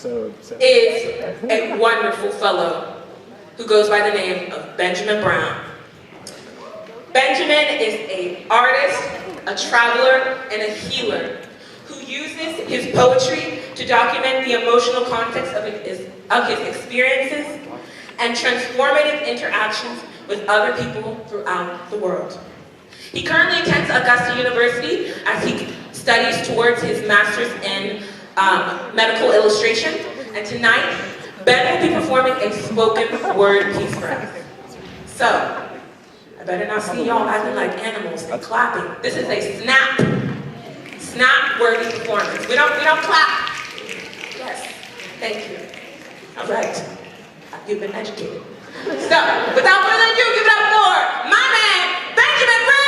is a wonderful fellow who goes by the name of Benjamin Brown. Benjamin is an artist, a traveler, and a healer who uses his poetry to document the emotional context of his experiences and transformative interactions with other people throughout the world. He currently attends Augusta University as he studies towards his master's in medical illustration. And tonight, Ben will be performing a spoken word piece for us. So, I better not see y'all acting like animals and clapping. This is a snap-worthy performance. We don't clap. Yes, thank you. All right, you've been educated. So, without further ado, give it up for my man, Benjamin Brown!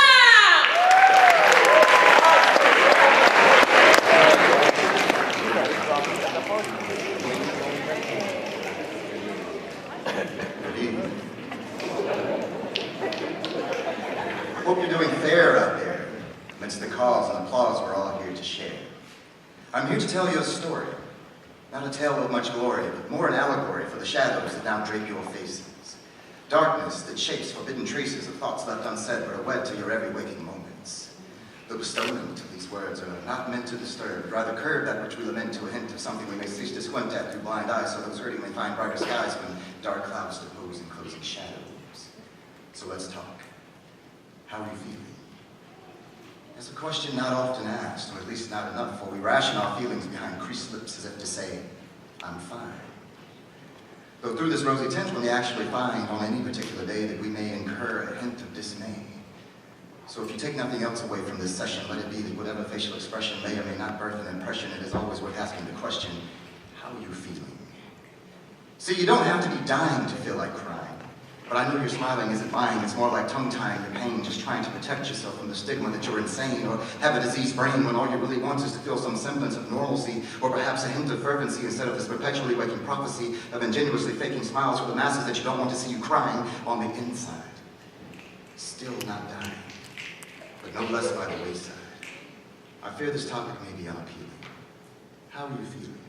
Hope you're doing fair out there, amidst the calls and applause we're all here to share. I'm here to tell you a story, not a tale of much glory, but more an allegory for the shadows that now drape your faces. Darkness that shapes forbidden traces of thoughts left unsaid but are wed to your every waking moments. The bestowment of these words are not meant to disturb, but rather curb that which we lament to a hint of something we may cease to squint at through blind eyes, so those hurting may find brighter skies when dark clouds depose in closing shadows. So let's talk. How are you feeling? It's a question not often asked, or at least not enough, for we ration our feelings behind creased lips as if to say, I'm fine. Though through this rosy tint we may actually find on any particular day that we may incur a hint of dismay. So if you take nothing else away from this session, let it be that whatever facial expression may or may not birth an impression, it is always worth asking the question, how are you feeling? See, you don't have to be dying to feel like crying. But I know your smiling isn't lying. It's more like tongue-tying your pain, just trying to protect yourself from the stigma that you're insane or have a diseased brain when all you really want is to feel some semblance of normalcy or perhaps a hint of fervency instead of this perpetually waking prophecy of ingenuously faking smiles for the masses that you don't want to see you crying on the inside. Still not dying, but no less by the wayside. I fear this topic may be unappealing. How are you feeling?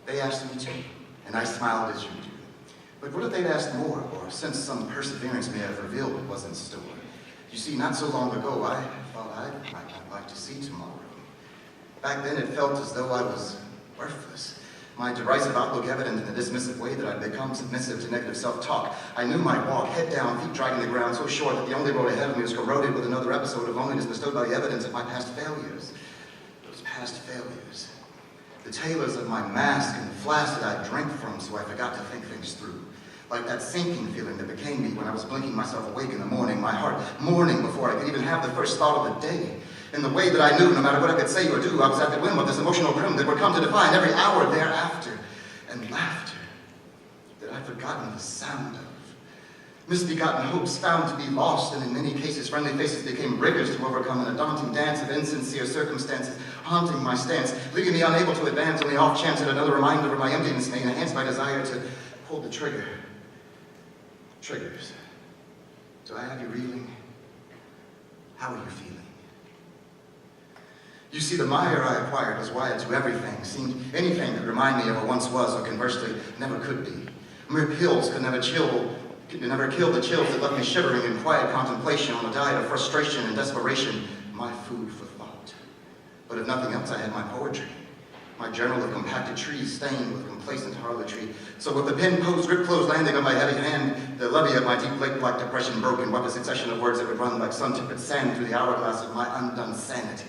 They asked me too, and I smiled as you do. But what if they'd asked more, or since some perseverance may have revealed what was in store? You see, not so long ago, I thought I might not like to see tomorrow. Back then, it felt as though I was worthless. My derisive outlook evident in the dismissive way that I'd become submissive to negative self-talk. I knew my walk, head down, feet dragging the ground so short that the only road ahead of me was corroded with another episode of loneliness bestowed by the evidence of my past failures. Those past failures. The tailors of my mask and the flask that I drank from so I forgot to think things through. Like that sinking feeling that became me when I was blinking myself awake in the morning, my heart mourning before I could even have the first thought of the day. In the way that I knew, no matter what I could say or do, I was at the whim of this emotional grim that would come to define every hour thereafter. And laughter that I'd forgotten the sound of. Misbegotten hopes found to be lost, and in many cases friendly faces became riggers to overcome in a daunting dance of insincere circumstances, haunting my stance, leaving me unable to advance on the off chance that another reminder of my emptiness may enhance my desire to pull the trigger. Triggers. Do I have you reeling? How are you feeling? You see, the mire I acquired was wired to everything, seemed anything could remind me of what once was, or conversely, never could be. Mere pills could never kill the chills that left me shivering in quiet contemplation on a diet of frustration and desperation, my food for thought. But if nothing else, I had my poetry, my journal of compacted trees stained with complacent harlotry. So with the pen posed, grip closed, landing on my heavy hand, the levee of my deep lake-like depression broke in what a succession of words that would run like sun-tipped sand through the hourglass of my undone sanity.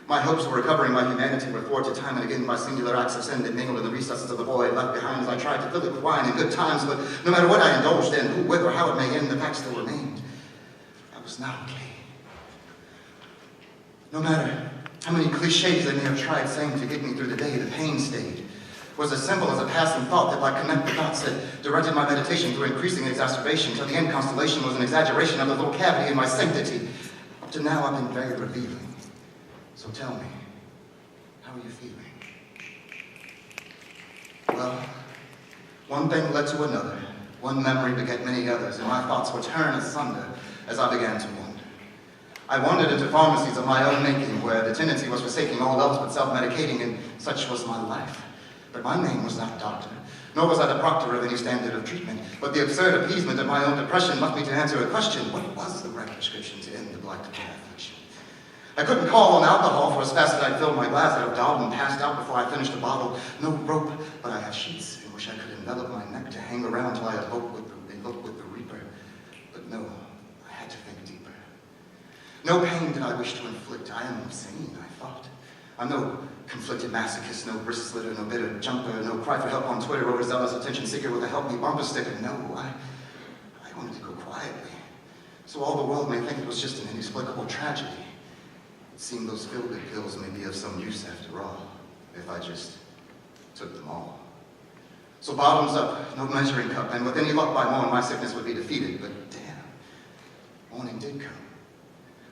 My hopes of recovering my humanity were thwarted time and again by singular acts of sin that mingled in the recesses of the void left behind as I tried to fill it with wine in good times, but no matter what I indulged in, who, whether, how it may end, the fact still remained. I was not okay. No matter how many cliches they may have tried saying to get me through the day, the pain stayed. Was as simple as a passing thought that, like connect the dots, had directed my meditation through increasing exacerbation, till the end constellation was an exaggeration of the little cavity in my sanctity. Up to now, I've been very revealing. So tell me, how are you feeling? Well, one thing led to another. One memory begat many others, and my thoughts were torn asunder as I began to wonder. I wandered into pharmacies of my own making, where the tendency was forsaking all else but self-medicating, and such was my life. But my name was not doctor, nor was I the proctor of any standard of treatment. But the absurd appeasement of my own depression left me to answer a question. What was the right prescription to end the blight of my affliction? I couldn't call on alcohol, for as fast as I filled my glass, I'd have dialed and passed out before I finished the bottle. No rope, but I have sheets in which I could envelop my neck to hang around till I elope with the reaper. But no, I had to think deeper. No pain did I wish to inflict. I am sane, I thought. I'm no conflicted masochist, no wrist slitter, no bitter jumper, no cry for help on Twitter, overzealous attention seeker with a help me bumper sticker. No, I wanted to go quietly, so all the world may think it was just an inexplicable tragedy. It seemed those feel-good pills may be of some use after all, if I just took them all. So bottoms up, no measuring cup, and with any luck by morn my sickness would be defeated, but damn, morning did come.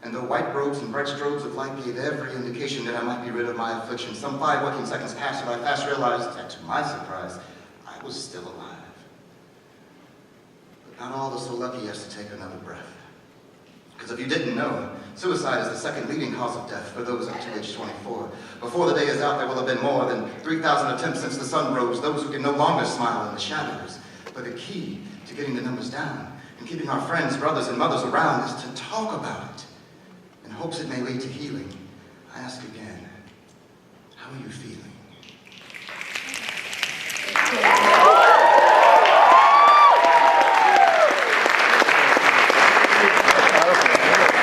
And though white robes and bright strobes of light gave every indication that I might be rid of my affliction, some 5 working seconds passed and I fast realized that, to my surprise, I was still alive. But not all are so lucky as to take another breath. Because if you didn't know, suicide is the second leading cause of death for those up to age 24. Before the day is out, there will have been more than 3,000 attempts since the sun rose, those who can no longer smile in the shadows. But the key to getting the numbers down and keeping our friends, brothers, and mothers around is to talk about it. In hopes it may lead to healing, I ask again, how are you feeling?